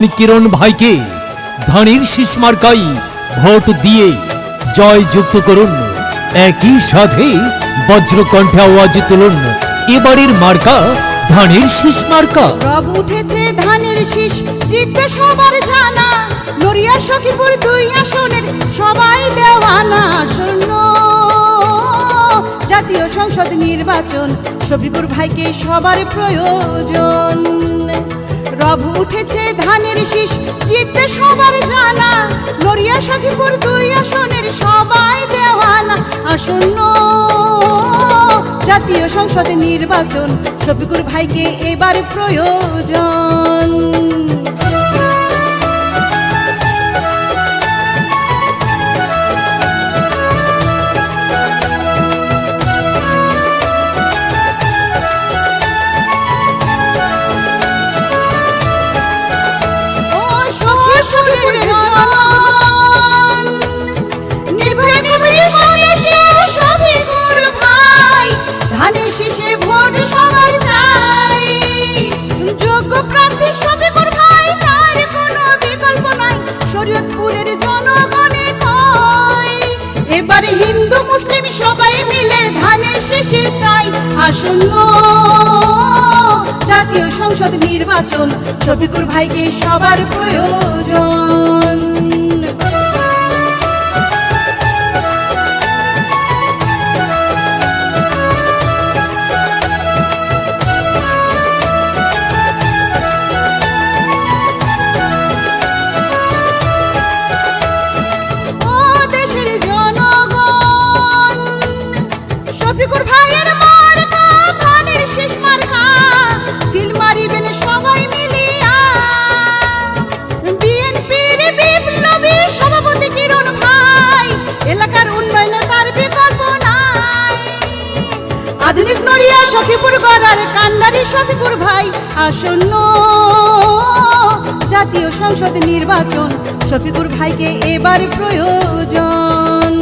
কিরণ ভাইকে ধানের শীষ মার্কাই ভোট দিয়ে জয় যুক্ত করুন। একই সাথে বজ্রকণ্ঠে আওয়াজ তুলুন, এবারের মার্কা ধানের শীষ মার্কা। রব উঠেছে ধানের শীষ, জিতবে সবার জানা। নড়িয়া সখীপুর 2 আসনের সবাই দেওয়ানা। শূন্য জাতীয় সংসদ নির্বাচন, শফিকুর ভাইকে সবার প্রয়োজন। রব উঠেছে ধানের শীষ, জিতবে সবার জানা। নড়িয়া সখীপুর 2 আসনের সবাই দেওয়ানা। আসন্ন জাতীয় সংসদ নির্বাচন, শফিকুর ভাইকে এবার প্রয়োজন। হিন্দু মুসলিম সবাই মিলে ধানের শীষে চাই। আসন্ন জাতীয় সংসদ নির্বাচন, শফিকুর ভাইকে সবার প্রয়োজন। শফিকুর ভাইয়ের মার্কা ধানের শীষ মার্কা, সিল মারিবেন সবাই মিলিয়া। বিএনপির বিপ্লবী সভাপতি কিরণ ভাই, এলাকার উন্নয়নে তার বিকল্প নাই। আধুনিক নড়িয়া সখীপুর গড়ার কান্ডারি শফিকুর ভাই। আসন্ন জাতীয় সংসদ নির্বাচন, শফিকুর ভাইকে এবার প্রয়োজন।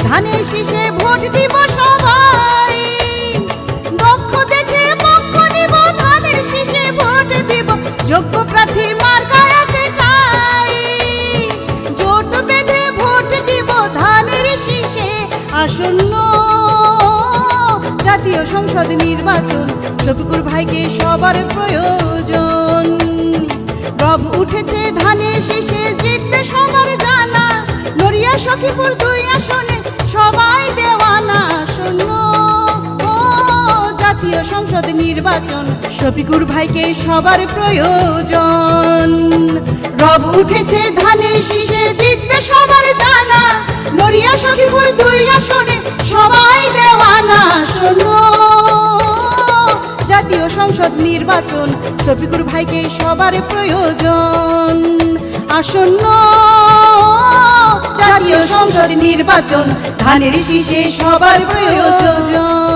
ধানের শীষে ভোট দিব সবাই, দক্ষ দেখে পক্ষ নিব। ধানের শীষে ভোট দিব, যোগ্য প্রার্থী মার্কা একটাই। জোট বেঁধে ভোট দিব ধানের শীষে। আসন্ন জাতীয় সংসদ নির্বাচন, শফিকুর ভাইকে সবার প্রয়োজন। রব উঠেছে ধানের শীষে, জিতবে সবার জানা। নড়িয়া সখীপুর 2 আসনে সবাই দেওয়ানা। শূন্য জাতীয় সংসদ নির্বাচন, শফিকুর ভাইকে সবার প্রয়োজন। রব উঠেছে ধানের শীষে, জিতবে সবার জানা। নড়িয়া সখীপুর 2 আসনে সবাই দেওয়ানা। শূন্য জাতীয় সংসদ নির্বাচন, শফিকুর ভাইকে সবার প্রয়োজন। আসন্ন জাতীয় সংসদ নির্বাচন, ধানের শীষে সবার প্রয়োজন।